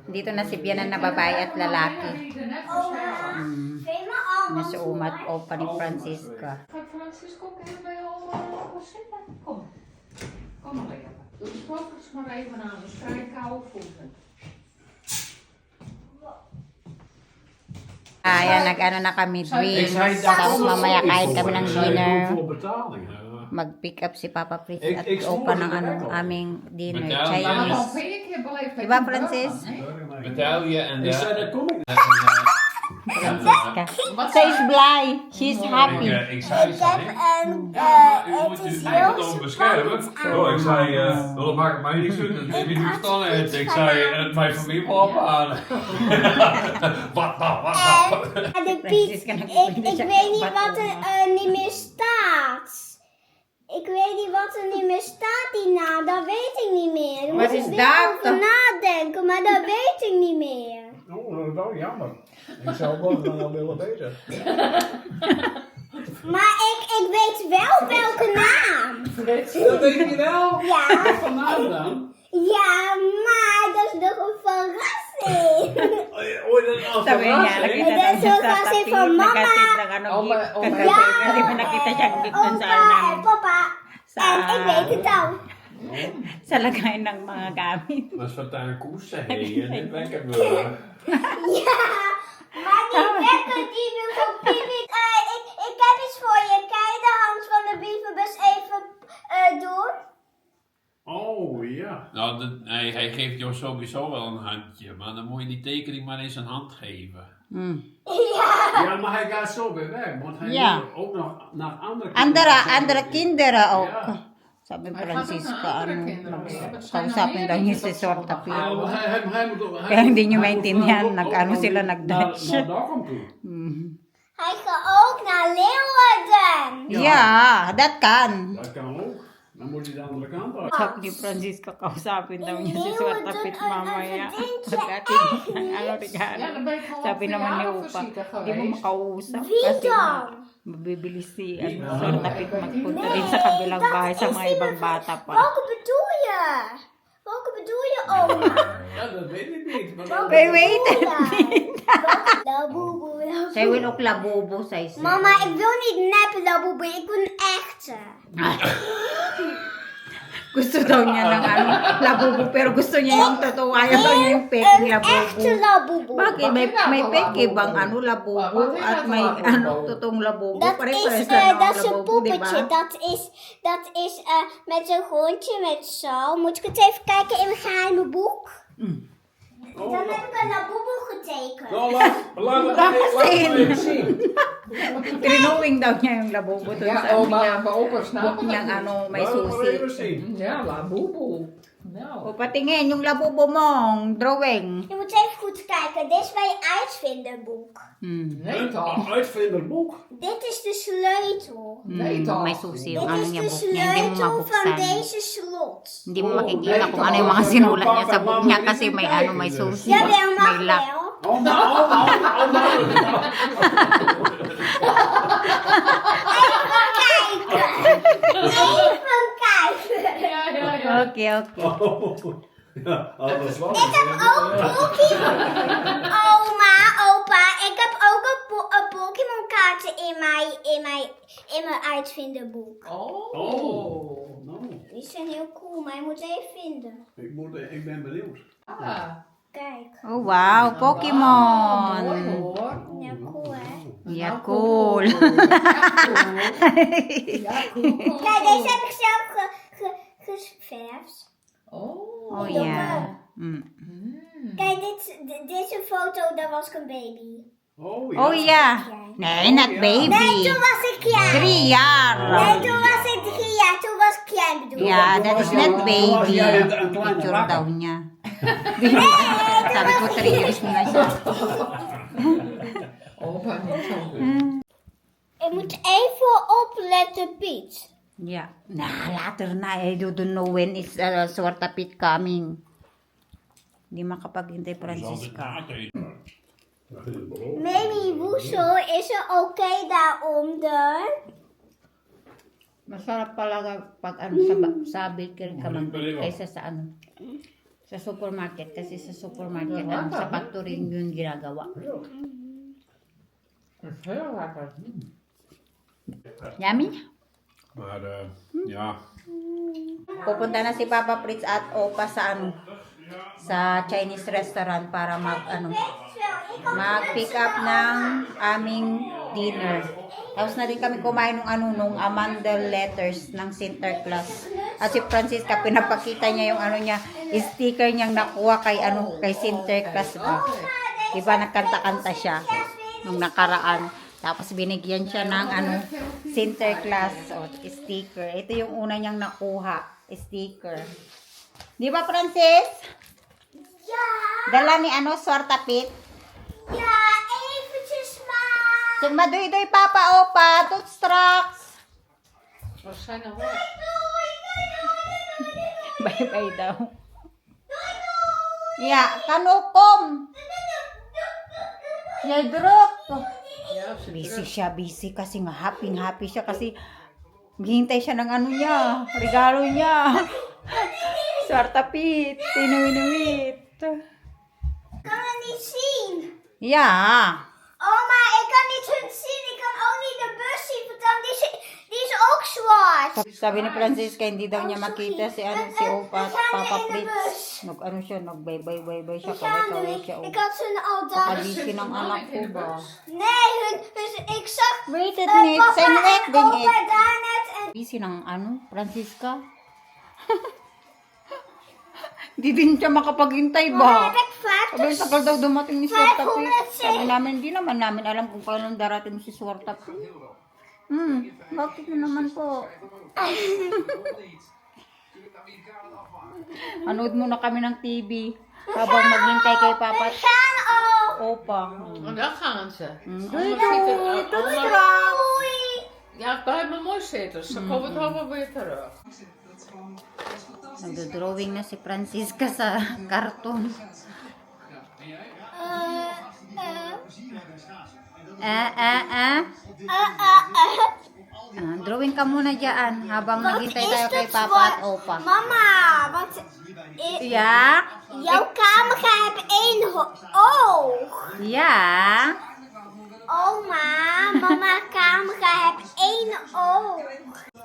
Dito na si Bianan na babae at lalaki. Nasa umat o pa ni Francisca. Francisco, kunnen we al zitten? Kom. Kom maar even. Doe de schoteltjes maar even aan. Dus krijg ik koude voeten. Ayan, nag-ano na kami, drinks. Tapos mamaya kain kami ng dinner. Mag-pick up si Papa Fritz at opa ng aming dinner. Chinese. Diba, Francis? Betaal je en Francisca. Zij is blij. She's happy. Ik zei het u moet uw eigendom beschermen. Oh, ik zei, dat maakt mij niks uit. Wie doet het dan uit? Ik zei, mijn familie wil ophalen. Wat nou, wat nou? De Piet, ik weet niet wat er niet meer staat. Ik weet niet wat er niet meer staat, die naam. Dat weet ik niet meer. Daar Wat moet is ik weer dat over dan? nadenken, maar dat weet ik niet meer. Oh, dat is wel jammer. Ik zou wel nog willen weten. Maar ik weet wel welke naam. Dat weet je wel? Ja. Wat voor naam dan? Ja, maar dat is nog een verrassing. Oh, dat is al Sabi niya, nakita Dat is daw ook niya sa kasi taping, van mama. nag-atid ng ano, Oma, gift. oma. Kasi may nakita siyang gift dun sa ano Opa en namin. papa. Sa- En ik weet het al. Sa lagay ng mga gamit. Dat is wat daar een koers heen. En dit lekker Ja, maar die wekker die wil zo piepie. Ik heb iets voor je. Kan je de hand van de brievenbus even doen? Oh, ja. Nou, nee, hij geeft jou sowieso wel een handje. Maar dan moet je die tekening maar eens een hand geven. Ja. Ja, maar hij gaat zo weer weg. Want hij Ja. moet ook nog naar andere kinderen. Andere kinderen ook. Ja. Sabi ni Hij gaat ook Francisca, naar ano, andere kinderen. kausapin daw niya si Sorta Pio. Nou, hij moet ook- Kaya hindi niyo hij moet maintindihan, ook- nag-ano ook sila, naar- nag-Dutch. Naar Dokkum toe. Hij gaat ook naar Leeuwarden. Yeah, that can. Dat kan ook. Dan moet hij de andere kant uit. Sabi ni Francisca, kausapin daw niya si Sorta Pio mamaya. verdient Pagdating ng ano Ja, regalo. dan ben ik gewoon Sabi naman ni Upa, verjaardagsvisite hindi mo geweest. makausap Wie kasi dan? mabibili si Sorta Pio magpunta rin sa kabilang bahay sa mga ibang bata pa. Welke bedoel je? Welke bedoel je, oma? Ja, dat weet ik niet. Maar dat- Wait, wait. Laboeboe, laboeboe. Zij wil ook labobo, zei ze. Mama, ik wil niet nep laboeboe. Ik wil een echte. Gusto daw niya ng ano, labubo, pero gusto niya yung totoo. Ayaw daw niya yung fake Een labubo. echte laboeboe. Bakit? May fake bang ano, labubo at may ano, totoong labubo? Pare-pares lang Dat ng is een labubo, di ba? poppetje. Dat is met een grondje met zo. Moet ik het even kijken in mijn geheime boek? Dan heb ik een laboeboe getekend. Nou, laat het even zien. Drawing daw niya yung labubo doon Ja, sa ano oma, niya. mijn opa snapt Book niyang het ano, may Laat het maar even susi. zien. niet. Ja, laboeboe. Nou. O, patingin yung labubo mong drawing. Je moet even goed kijken. Dit is mijn uitvinderboek. Nee toch. Een uitvinderboek. Dit is de sleutel. Nee toch. May susi yung Dit ano is niya, de book niya. Hindi mo sleutel van mabuksan. deze slot. Hindi mo makikita kung ano yung mga sinulat niya sa book niya kasi may ano, may susi. Jawel, mag May lock. wel. Oma. Even kijken. Ja, ja, ja. Okay, okay. Ja, alles was. Ik heb ook Oma, opa, ik heb ook een Pokémon kaarten in mijn uitvinderboek. Oh. Nou, Die zijn heel cool, maar je moet ze even vinden. ik ben benieuwd. Ah. Kijk. Oh, wow, Mooi Pokémon. hoor. Ja, cool hè. Ja, cool. Ja, cool. Kijk, deze heb ik zelf geverfd. Oh. Oh, ja. Kijk, dit is een foto, daar was ik een baby. Oh ja. Oh, ja. Nee, not Nee, baby. toen was ik klein. 3 jaar. Nee, toen was ik 3 jaar, toen was ik klein bedoel ik. Ja, dat is net was baby. jij een kleine Picture rakker. daw niya. Sabi ko 3 years na siya. Opa niet zo goed. Ik moet even opletten, Piet. Ja. Nah, later na. I don't know when is Sorta Pit coming. Hindi makapaghintay, Francisca. Mami Woesel, is er oké daaronder? Masarap pala pag ano sa bakery ka man kaysa sa ano. Sa supermarket. Kasi sa supermarket, sa factory yun ginagawa. Heel lekker. Yummy? Maar ja, Pupunta na si Papa Fritz at Opa sa sa Chinese restaurant para mag-pick up ng aming dinner. Tapos na din kami kumain nung Amandel letters ng Sinterklaas. At si Francisca, pinapakita niya yung niya, sticker niyang nakuha kay Sinterklaas ba. Diba nagkanta-kanta siya nung nakaraan. Tapos binigyan siya ng Sinterklaas sticker. Ito yung una niyang nakuha, sticker. Di ba, Francis? Ja, Dala ni Swartapit. ja, eventjes maar. Zeg maar, doei papa, opa. Tot straks. We zijn er weg. Bye-bye daw. Ja, kan ook kom. Jij druk. Ja, ze Busy kasi nga happy siya kasi maghihintay siya ng niya, regalo niya. Swartapit, tinuwinuwit. Kan het niet zien. Ja. Oma, ik kan niet hun zien. Ik kan ook niet de bus zien, want dan die is ook zwart. Sabi ni Francisca, hindi daw niya makita si Opa at Papa Fritz. Nag-bye-bye siya, kaway-kaway siya. Ik had hun al daar. Kalisi ng anak ko ba? Nee, ik zag Weet het niet, zijn papa weg en ding opa ik. daar net en Busy ng Francisca? Di din siya makapaghintay ba? heb ik Sabi, 50. tagal daw dumating ni Swartapit. 500 Sabi namin, hindi naman namin alam kung kailan darating si Swartapit. Bakit na naman po? Anood muna kami ng TV habang maghintay kay Papa at Gaan al. Opa. En dan gaan ze. Doei, Allemaal zitten, doei. Tot allemaal- straks. Doei. Ja, blijven mooi zitten. Ze komen allemaal weer terug. Nagdo-drawing na si Francisca sa karton. Drawing ka muna dyan habang Wat naghintay is tayo kay dat Papa at voor... Opa. Mama, want Ja? jouw camera heeft 1 oog. Ja? Oma, mama camera heeft 1 oog.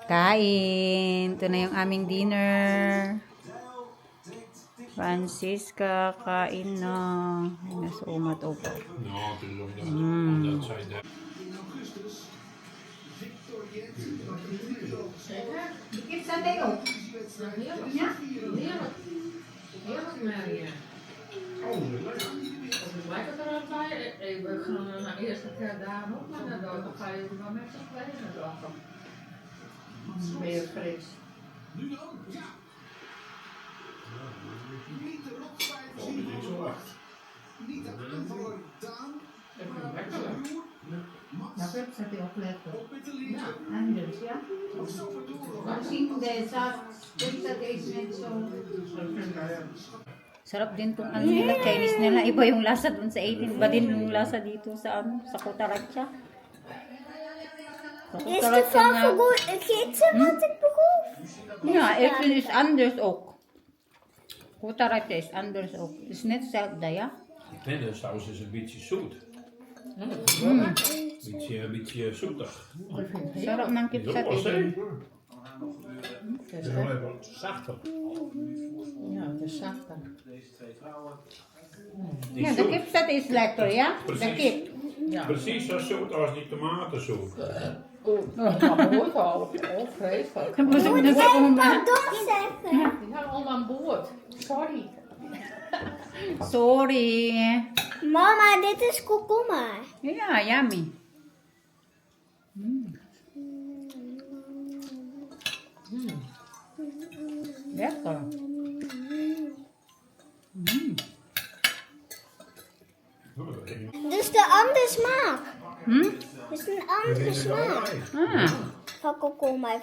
Kain. Ito na yung aming dinner. Francisca, kain na. Nasa Oma at Opa. nou, het is omdat zij daar. Heerlijk. Heerlijk, Marianne. Als het lekker eruit bij, we gaan eerst een keer daarop, maar dan ga je wel met z'n tweeën naar lachen. Meer fris. Ik vind het lekker. Dat zet hij ook lekker. Ja. Anders, ja? Misschien deze dat is net zo. Sarap din tong nila, Chinese nila. Iba yung lasa dun sa 18. Iba din yung lasa dito sa sa Kutaracha. Sa Is de favoriete gidsel wat ik behoef? Ja, 18 is anders ook. Kutaracha is anders ook. Het is net hetzelfde, ja? Nee, de saus is een beetje zoet. Beetje zoetig. Sarap ng kipsat eh. Het is wel even zachter. Ja, het is zachter. Die Ja, de zoet. kipsat is lekker, ja? De Precies. kip. Ja. Precies zo zoet als die tomatensoep. Dat hoort al. Oh, vreselijk. Busog na sa Oma. Pardon zeggen. Die gaan allemaal aan boord. Sorry. Sorry. Mama, dit is komkommer. Ja, yummy. Lekker. Dus de andere smaak. Dus een andere smaak Ah. van komkommer.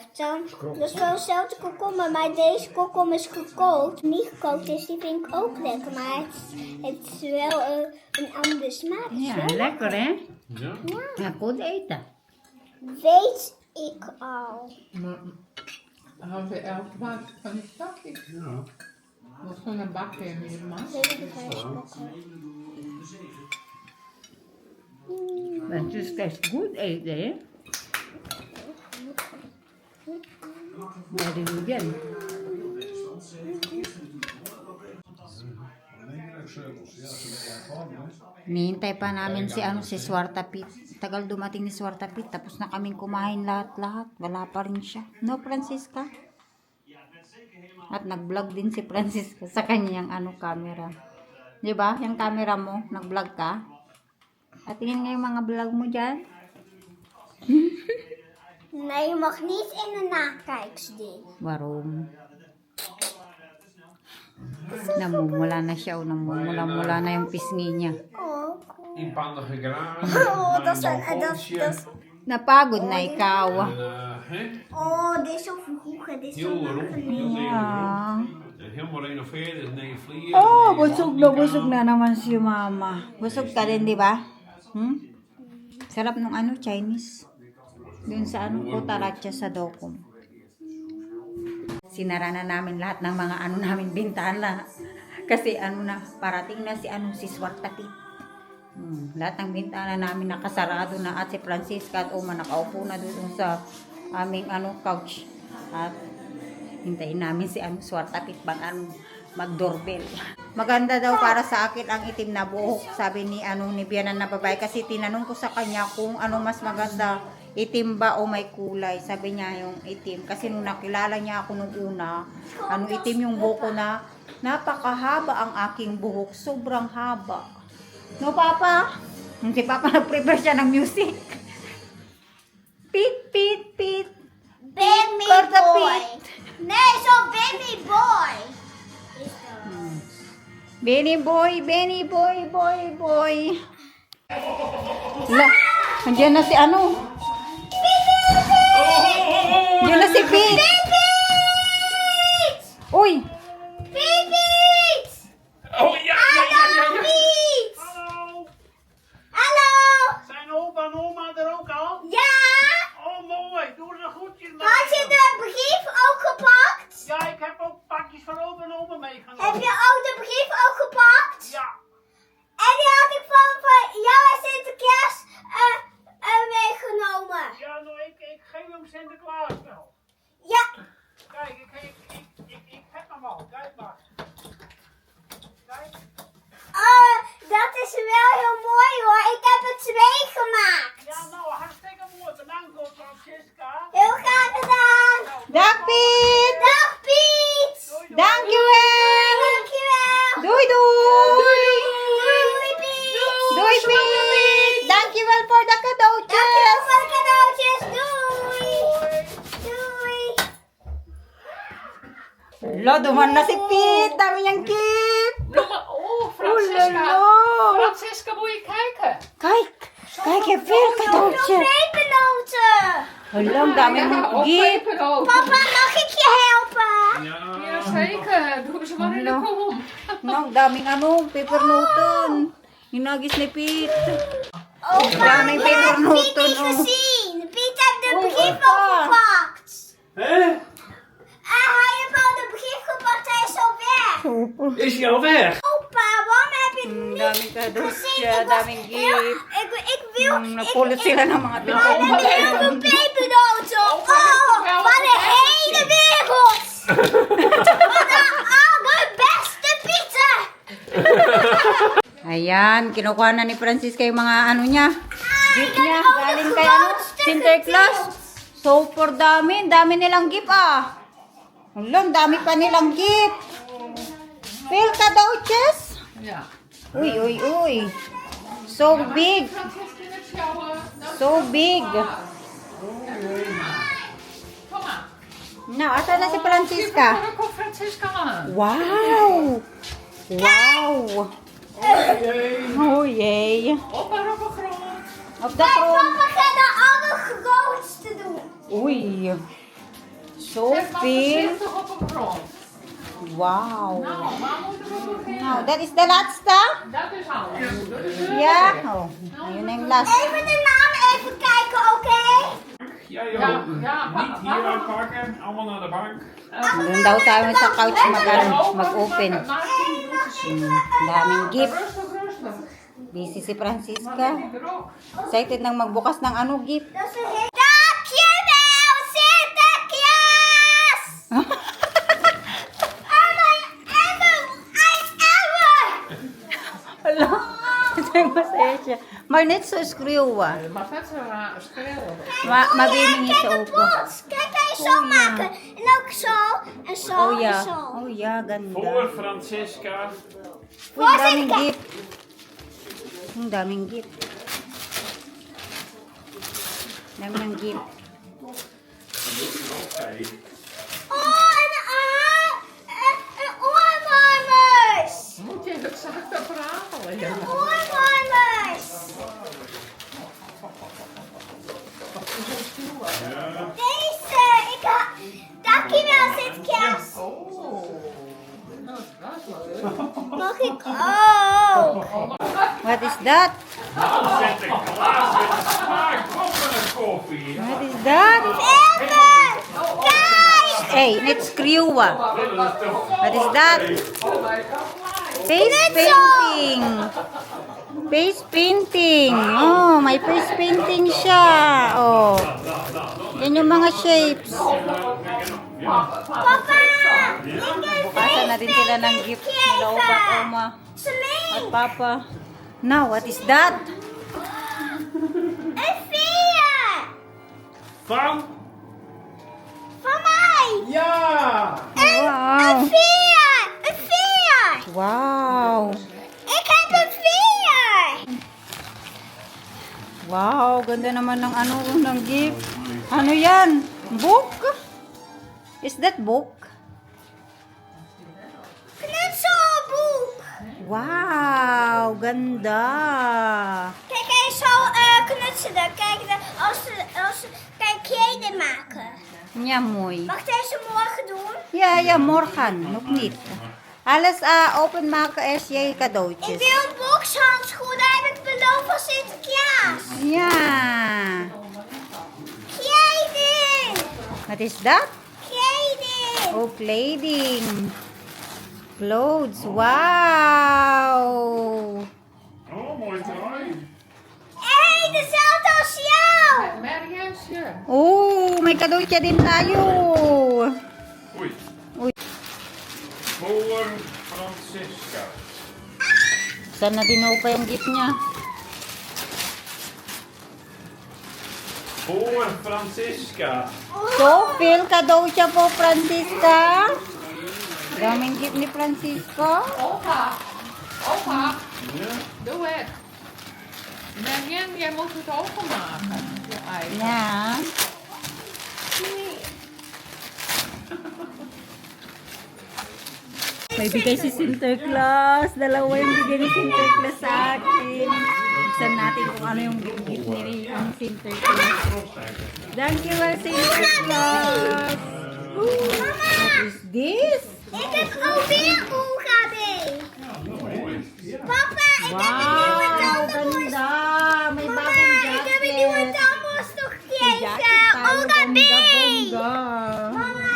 Dat is wel dezelfde komkommer, maar deze komkommer is gekookt. Niet gekookt, dus die vind ik ook lekker. Maar het is wel een andere smaak. Het is Ja, wel lekker hè? Ja. Ja, goed eten. Weet ik al. Maar gaan we elke maand van die zakjes? Ja. Wat voor een bakje hier, man? Francisca is good eh. Dari hujan. Nihintay pa namin si Swarta Pit. Tagal dumating ni Swarta Pit. Tapos na kaming kumain lahat-lahat. Wala pa rin siya. No, Francisca? At nag-vlog din si Francisca sa kanyang camera. Di ba? Yung camera mo, nag-vlog ka. At tingin nga yung mga vlog mo dyan. Nee, je mag niet in de nakijksding. Waarom? Namumula na siya o namumula na yung pisngi niya. Oh, In panden gegraven. oh dat is... Napagod na ikaw. Oh, dit is zo vroeger. Dit is zo Heel lang rond, geleden. heel Ah. helemaal renoveerd, er is nee vliegen. Oh, busog na naman si mama. Busog ka din, di ba? Sarap nung Chinese. Doon sa Kotaracha sa Dokom. Sinara na namin lahat ng mga namin bintana. Kasi parating na si Swarta Pit. Lahat ng bintana namin nakasarado na at si Francisca at Oma nakaupo na doon sa aming couch. At hintayin namin si Swarta Pit mag-doorbell. Maganda daw para sa akin ang itim na buhok, sabi ni Bianan na babae, kasi tinanong ko sa kanya kung mas maganda, itim ba o may kulay. Sabi niya yung itim kasi nung nakilala niya ako nung una, itim yung buhok ko na napakahaba ang aking buhok, sobrang haba. No, Papa? Si Papa nag-prepare siya ng music. Pit, pit, pit. Baby Korte boy. Pit. Nee, zo'n baby boy. Benny boy, boy. La, andiyan na si Andiyan na si Pete. Uy! Piet! Oh ja, Piet! Hallo! Zijn opa en oma er ook al? Ja! Oh mooi, doe er een groetje mee. Had je de brief ook gepakt? Ja, ik heb ook pakjes van opa en oma meegenomen. Heb je ook de brief ook gepakt? Ja. En die had ik van jou en Sinterklaas meegenomen. Ja, nou ik geef hem Sinterklaas wel. Ja. Kijk, ik heb hem al. Kijk maar. Kijk. Oh, dat is wel heel mooi hoor. Ik heb er 2 gemaakt. Ja, nou hartstikke mooi. Bedankt hoor, Francisca. Heel graag gedaan. Dag Piet! Dag Piet! Dankjewel! Dankjewel! Doei doei! Doei Piet! Doei Piet! Dankjewel voor de cadeautjes! Dankjewel voor de cadeautjes. Doei! Doei! Lo, duman na si Piet! Dami niyang gift! Oh, Francisca. Oelala! Francisca, moet je kijken. Kijk! Kijk, je hebt veel cadeautjes! Pepernoten! Hala, ang dami mong gift! Papa, mag ik je helpen? Ja, zeker. Doe ze maar in de kom. No, ang daming pepernoten. Hinagis ni Piet. Opa, daming je hebt Piet pepernoten, niet oh. gezien. Piet heeft de Oh, brief opa. al gepakt. Hè? Hij heeft al de brief gepakt, hij is al weg. Super. Is hij al weg? Opa, waarom heb je het Ang niet daming gezien? cadeautjes, daming gift. Ik wil... Napulot sila ng mga We hebben heel veel pepernoten. pepernoten. Oh, van de hele wereld. Van de allerbeste pizza. Ayan, kinukuha na ni Francisca yung mga niya. Gift niya, galing kay Sinterklaas. Super dami, dami nilang gift Hala, dami pa nilang gift. Feel cadeautjes? Ja. Uy. So big. Francisca, dat is jouw... So big. Kom maar. Nou, asa na si Francisca? Daar komt Francisca aan. Wow. Oh jee. Op maar op de grond. Op de grond. Papa gaat de allergrootste doen. Oei. Zo Zet maar veel. voorzichtig op de grond. Wow. Nou, waar moeten we beginnen? Nou, dat is de laatste? Dat is alles. Ja. Oh, ayun na yung last. Even de naam even kijken, oké? Jij Ja, ook. ja, Niet hier uitpakken, allemaal naar de bank. Doon daw tayo sa couch mag-open. Daming gift. Rustig, rustig. Busy si Maar Francisca. niet erop. Excited nang magbukas ng ano gift. Dat is een heel... Dankjewel, Sinterklaas! Oh my ever! Hala, masaya siya. Maar net zo skruwa. Maar vet zo schreeuwen. Mabiming siya Hele opo. pot. Kijk, kan je zo Oh, ja. maken. En ook zo, en zo, Oh en ja. zo. Oh ja, ganda. Voor Francisca. Uy, daming gift. Ang daming gift. Dami ng gift. Oh, en oorwarmers. Moet je het zachte praten? Ja. Oorwarmers. Deze, dankjewel, Sinterklaas. Oh. Nou, dat is wel leuk. Mag ik ook? What is that? Nou, Sinterklaas met een smaak op een koffie. What is that? Emmer. Kijk. Hey, net skruwa. Dat is toch... What is that? Oh my god. Face painting. Face painting. Oh, may face painting siya. Oh. Yan yung mga shapes. Papa. Bukasan na din sila ng gift nila Opa at Oma at Celine. Papa. Now, what is that? Een veer. Van? Van mij. Ja! Wow. Een veer. Een veer. Wow. Ik heb een veer. Wow, ganda naman ng ano ng gift. Ano yan? Book? Is that book? Knutselboek. Wow, ganda. Kijk, hij is zo knutselen. Kijk, kijk, kleden maken. Ja, mooi. Mag ik deze morgen doen? Ja, morgen. Nog niet. Alles openmaken eerst jij Ik cadeautjes. wil bokshandschoenen. Heb ik beloofd van Sinterklaas. Ja. Kleding. Wat is dat? Kleding. Oh, kleding. Clothes. Wow. Oh, mooi trui. Hé, dezelfde als jou. Marianne. Oh, may cadeautje din tayo. Oei. Oei. Voor Francisca. Saan na dinupa yung gift niya? Voor Francisca. So, Phil, cadeautje po, Francisca. Daming gift ni Francisco. Opa. Opa. Ja. Doe het. Marianne, jij moet het openmaken. Je ei. Ja. May bigay si Sinterklaas. Dalawa yung bigay ni Sinterklaas sa akin. Buksan natin kung ano yung gift ni ang Sinterklaas. Thank you, Sinterklaas. What is this? Ik heb alweer Oegabe. Mooi. Papa, ik heb een Wow, nieuwe tandenborstel. ganda. May Mama, bagong ik heb een nieuwe jacket. tandenborstel May gekregen. jacket tayo, Oegabe. bongga-bongga. Mama,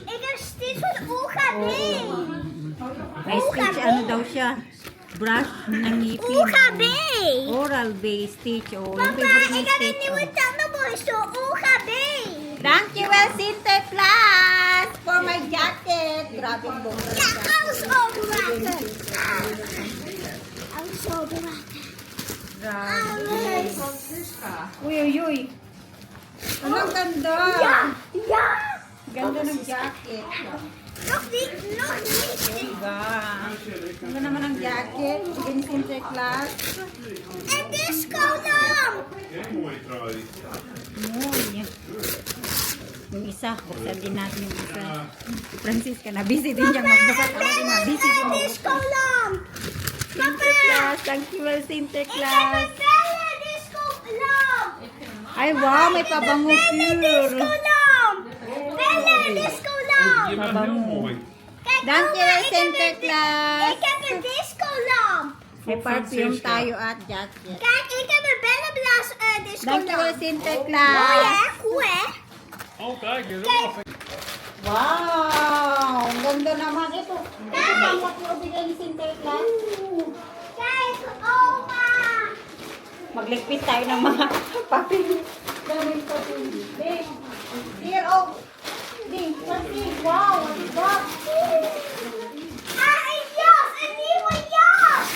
ik heb steeds van Oegabe. May stitch, ano daw siya? Brush ng ngipin. Oegabe. Oral-based stitch. Oh, yung Papa, favorite ik ng heb een stitch. nieuwe tandenborstel. Oegabe. Thank you, Sinterklaas, for my jacket. Grabe ang bongga. Ja, alles openmaken. Alles openmaken. Alles. Francisca. Uy, uy, uy. Ano ang ganda? Ja, ja. Ganda ng jacket. Nog niet, nog niet. Diba? Ganda naman ang jacket. Sige ni Sinterklaas. En disco lamp. Heel mooi trui. Uy. Yung isa, buksan din natin yung isa. Si Francisca, na-busy din siya magbukas. Ako din na-busy din magbukas. Disco lamp. Sinterklaas, thank you, Ik heb Sinterklaas. een belle disco lamp. Ay, wow, may pabango Belle disco pure. lamp. Belle disco lamp. Je bent heel mooi. Kijk, Dank je mama, wel, ik heb Sinterklaas. Ik heb een disco lamp. May perfume tayo at jacket. Kijk, ik heb een bellenblaas dit is Dankjewel, gedaan. Sinterklaas. Mooi hè? Cool hè? Oh, kijk, is ook nog. Wow! Ang ganda naman ito. Ang laki o bigay ni Sinterklaas. Kijk, oma. Magligpit tayo ng mga papel. Daming papel. Ding. Here, oh. Ding, papel. Wow, what is that? Ah, een jas. Een nieuwe jas.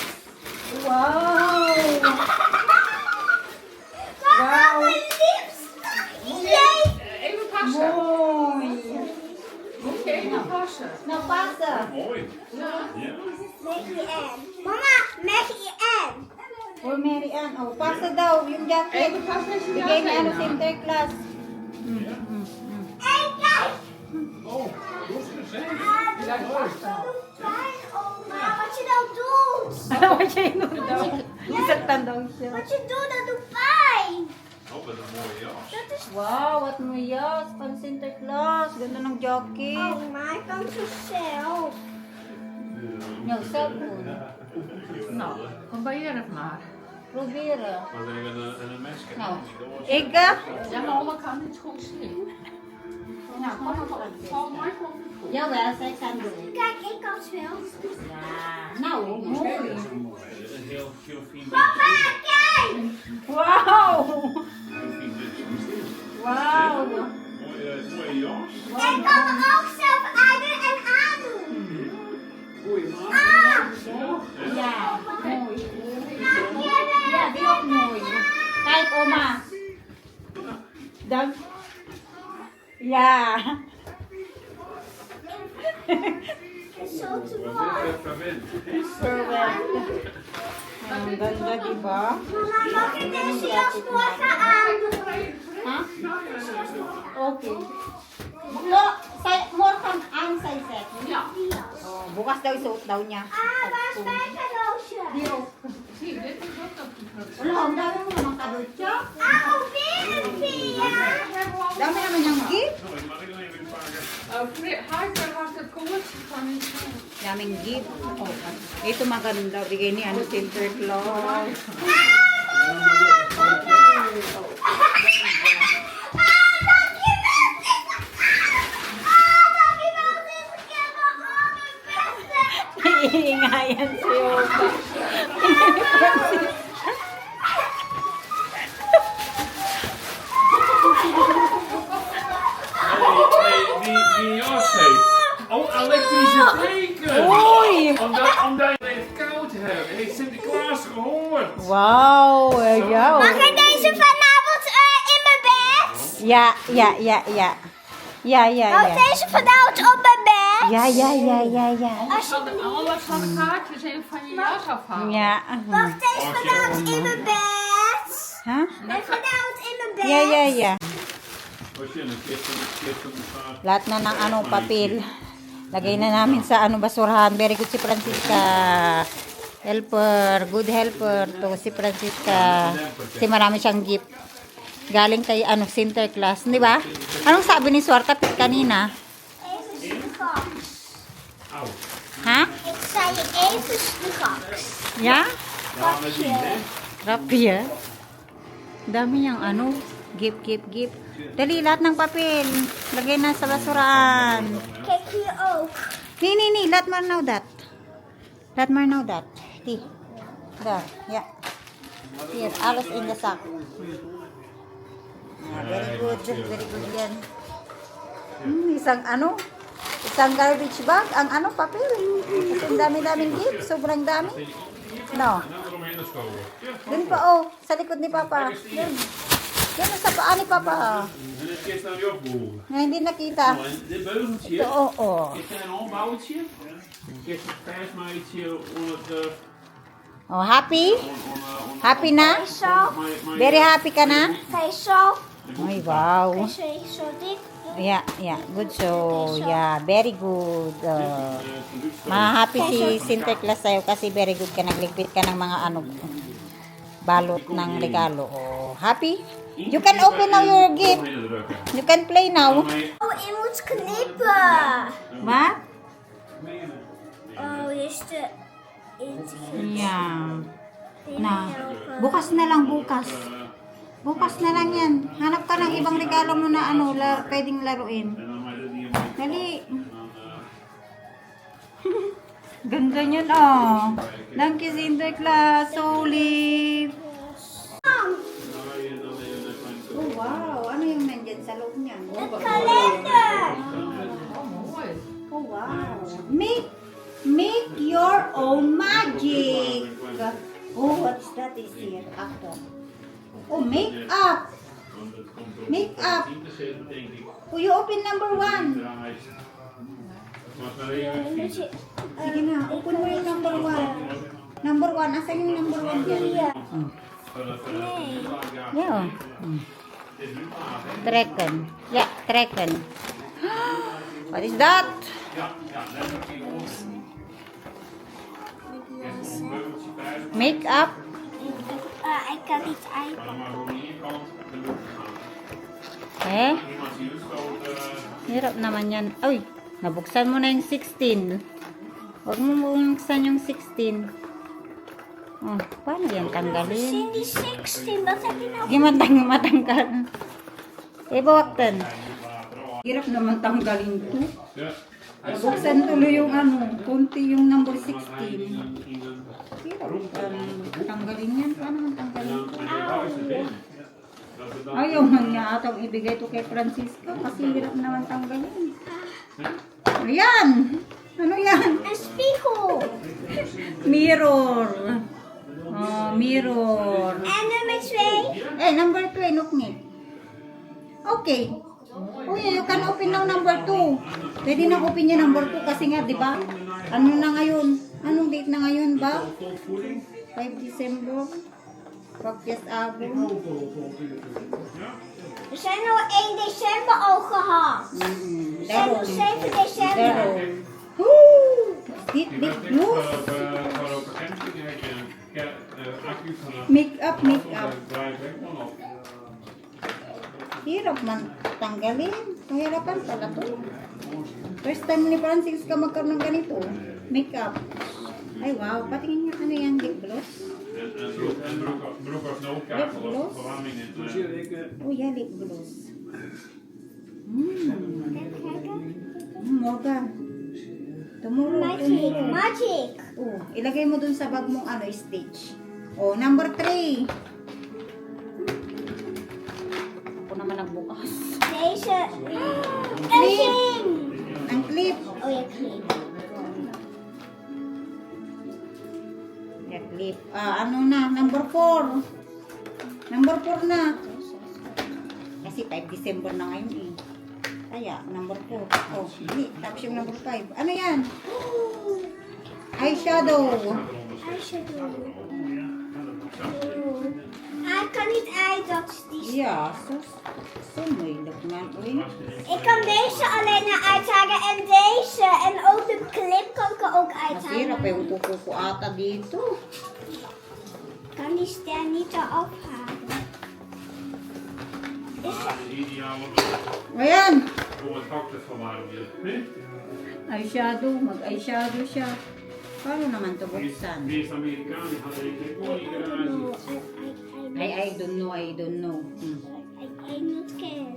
Wow! Mama, mijn liefste. Jee. Even passen. Mooi! Moet je even passen. Nou, passen. Mooi. Ja. Ja. Maggie Ann. Mama, Maggie Ann. Oh, Mary Ann. Oh, passen daw yung jacket. Even passen als je Bigay ni ano, ja. Sinterklaas. Hey, kijk. Oh, goed gezegd. Ja, passen. Fijn, oma. Wat je nou doet. Wat siya yun daw? Isaktan daw siya. Wat je doet, dat doet pijn. Oh, wat een mooie jas. Dat is... Wow, wat mo yas. Pan Sinterklaas. Ganda ng jacket. Oh, maar ik kan zo zelf. Yung cellphone. Nou, probeer het maar. Proberen. Maar even een mesje. Nou, Ika. Ja, maar oma kan niet goed zien. Nou, kom maar op. Volgens mij komt het goed. Jawel, zij kan doen. Kijk, ik kan het wel. Ja, nou, mooi. Een heel fijn Papa, kijk! Wow! Wow! mooie jas. Ik kan me ook zelf uitdoen en aandoen. Goeie man. Ah! Ja, mooi. Hier Ja, die ook mooi. Kijk, oma. Dank. Ja. is zo te mooi. Verwend. Perfect. Ang ganda, diba? Mama, mag ik deze jas morgen aandoen? Ha? Okay. No, morgen aan zij set. Ja. Oh, bukas daw isuot daw niya. Ah, waar is mijn cadeautje? Hier ook. Zie, dit is ook nog een Wala, ang dami mo naman kadootya. Ah, weer een Pia. Dami naman yung gift. Nou, mag ik nog even pakken? Heiker was het collectie van in Daming gift. Oh, ito maganda. Bigay ni ano, Sinterklaas. Iingayan si Opa. Die jas heeft. Oh, elektrische teken. Oei! Omdat je het koud hebt. Heeft Sinterklaas gehoord. Wow, ja. Mag ik deze vanavond in mijn bed? Ja. Mag deze vanavond op mijn bed? Ja. Anders van de kaartjes even van je jas afhalen. Ja. Mag deze vanavond in mijn bed? Huh? En vanavond in mijn bed? Ja. Als je een kist op de Lahat na ng ano, papel. Lagay na namin sa ano, basurahan. Very good si Francisca. Helper. Good helper to si Francisca. Kasi marami siyang gift. Galing kay ano, Sinterklaas. Di ba? Anong sabi ni Swar Kapit kanina? Even de gaks. Ha? Ik zei je even de gaks. Ja? Pakje. Rapi ah. Dami niyang ano, gift. Dali, lahat ng papel. Lagay na sa basurahan. Kijk hier ook. Nee, laat maar nou dat. Die. Daar, ja. Hier, alles in de zak. Ja, very good yan. Isang garbage bag, ang ano, papel. Kasi ang dami-daming gift, sobrang dami. No, Nou, eromheen geschoven. dun pa oh, sa likod ni Papa. Dun. Yan sa paa ni Papa. En dit kist nou weer opboeren. Na hindi nakita. Dit beugeltje. Ito, oh. Is er een ombouwtje? Kist een persmaatje onder Oh, happy? Happy na? Zo. Very happy ka na? Kijk zo. Ay, wow. Kijk zo dit. Yeah, good. So, yeah, very good. Ma-happy si Sinterklaas sa'yo kasi very good ka. Nagligpit ka ng mga ano, balot ng regalo. Oh, happy? You can open now your gift. You can play now. Oh, je moet knippen. Ma? Oh, hier is de intree. Yeah. Na. Bukas na lang, bukas. Bukas na lang yan. Hanap ka ng ibang regalo mo na ano, pwedeng laruin. Dali. Ganda yun, oh. Thank you, Sinterklaas. Solid. Oh, wow. Ano yung nandyan sa loob niyan? Kalender! Oh, mooi. Oh, wow. Make your own magic. Oh, what's that is here? After. Oh, make up. Make up. Oh, you open number 1. Sige na, open mo yung number 1. Number 1, asan yung number 1 dyan? Hier. Yeah. Trekken. Yeah, trekken. What is that? Make up. Ik kan niet uit. Eh? Hirap naman yan. Uy, nabuksan mo na yung 16. Huwag mo buksan yung 16. Oh, paano yan tanggalin? Cindy 16, wat heb je nou? Hindi matanggal. Eh, bawaktan. Hirap naman tanggalin to. Nabuksan tuloy yung ano, konti yung number 16. Hirap tanggalin yan. Paano man tanggalin to? Ayaw man niya atang ibigay to kay Francisca kasi hirap naman tanggalin. Ayan! Ano yan? Een spiegel. Mirror. Oh, mirror. En nummer 2. Eh, number 2, nuknit. Okay. Uy, you can open now number 2. Pwede na open niya number 2 kasi nga, di ba? Ano na ngayon? Anong date na ngayon ba? 5 December. Pagkasabong. We zijn al 1 december al gehad. We zijn nog 7 december. Dit blue. Make up. Hirap man tanggalin. Mahirapan pala to. First time ni Francis ka magkaroon ng ganito. Make up. Ay wow, patingin nga ano yan, lip gloss. Lip gloss? Oh yeah, lip gloss. Morgan. Magic. Magic. Oh, ilagay mo dun sa bag mong ano, stitch. Oh, number 3. Ako naman nagbukas. Deze. Clip. Ang clip. Oh ja, clip. Yeah, clip. Ano na? Number 4. Number 4 na. Kasi 5 December na ngayon eh. Kaya, number 4. Oh, hindi. Tapos yung number 5. Ano yan? Eyeshadow. Eyeshadow. Ik kan niet uit, dat is die. Ja, zo moeilijk man. Oei. Ik kan deze alleen naar uithalen en deze. En ook de clip kan ik er ook Masira pa uithalen. yung kuko ko ata dito. Ik kan die ster niet eraf halen. Ayan. Om het hak te verwarmen. Eyeshadow. Mag-eyeshadow siya. Paano naman ito buksan? Meest Amerikanen hadden een koningengarage. I don't know. I not can.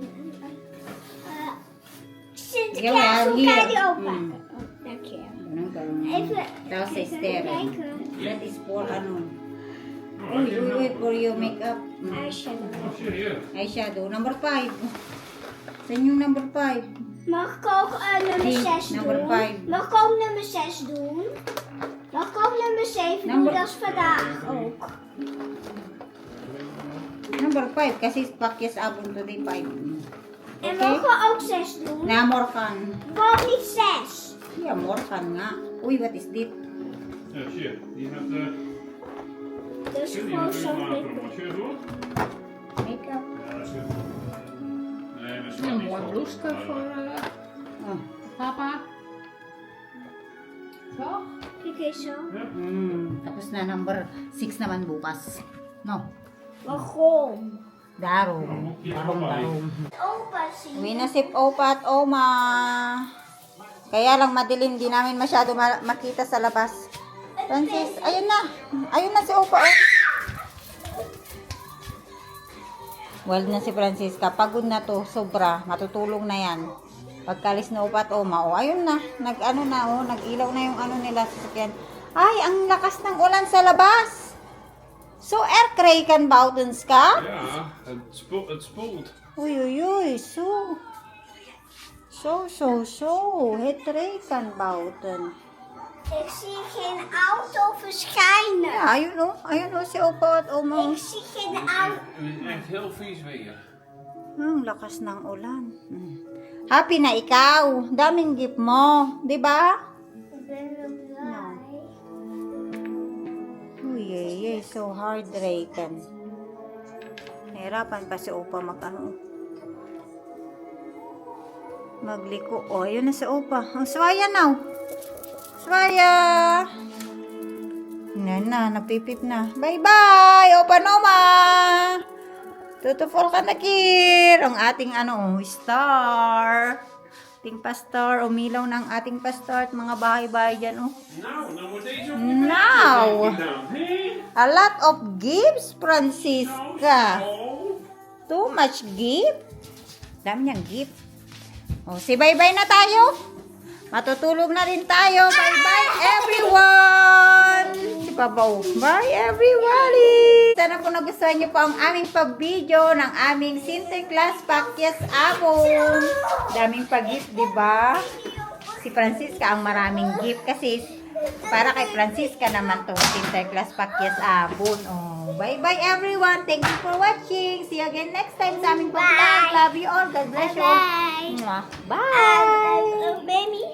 Sinterklaas, hoe kan je die opmaken? Oh, dank je. Even Tapos sa stereo. kijken. That is for ano. Wait for your makeup. Eyeshadow. Oh, serieus? Eyeshadow. Number 5. Saan yung number 5? Mag ik ook nummer 6 number doen? 5. Mag ik ook nummer 6 doen? Mag ik ook nummer 7 doen? Dat is vandaag ook. Number 5 kasi pakis abon today 5. En mogen we ook 6 doen? Na morkan. Waarom niet 6? Ja, morkan nga. Uy, what is dit? Ja, shit. Die had... Dat is die gewoon had zo een lekker. shirt hoor. Makeup. Ja, dat is goed. Nee, maar Een mooi bloesje voor Oh. papa. Toch? Kijk eens zo. Tapos na number 6 naman bukas. No. Waarom? Darom. Darom. Opa zien. Uwi na si Opa at Oma. Kaya lang madilim, di namin masyado makita sa labas. Francis, ayun na. Ayun na si Opa. Oh. Well na si Francisca. Pagod na to. Sobra. Matutulog na yan. Pagkalis na upat o mao. Ayun na. Nag-ano na o. Nag-ilaw na yung ano nila sa sakyan. Ay, ang lakas ng ulan sa labas. So, erkreken buiten ska? Ja, het spoelt. Uy, uy, uy. So. Het reken buiten. Ik zie geen auto verschijnen. Ja, ayun o. Si opa at oma. Ik zie geen auto. Het is echt heel vies weer. Ang lakas ng ulan. Happy na ikaw. Daming gift mo. Di ba? Ik ben wel blij. Uy, so hard, Raykan. Nahirapan pa si Opa magliko. Oh, yun na si Opa. Ang swaya now. Swaya! Napipip na. Bye-bye, Opa Noma! Tutupol ka na, Kir. Ang ating star. Ating pastor. Umilaw ng ating pastor at mga bahay-bahay dyan, oh. Nou, dan wordt deze ook Now! gedaan. Hé? A lot of gifts, Francisca. Oh. Too much gift. Dami niyang gift. O, si bye-bye na tayo. Matutulog na rin tayo. Bye-bye, everyone. Si Papa, bye, everybody. Sana po nagustuhan niyo po ang aming pag-video ng aming Sinterklaas Pakyas Abon. Daming pag-gift, di ba? Si Francisca ang maraming gift kasi para kay Francisca naman to Sinterklaas Pakyas Abon. Oh, bye-bye everyone. Thank you for watching. See you again next time sa aming vlog. Love you all. God bless you all. Bye. Mwah. Bye. Baby.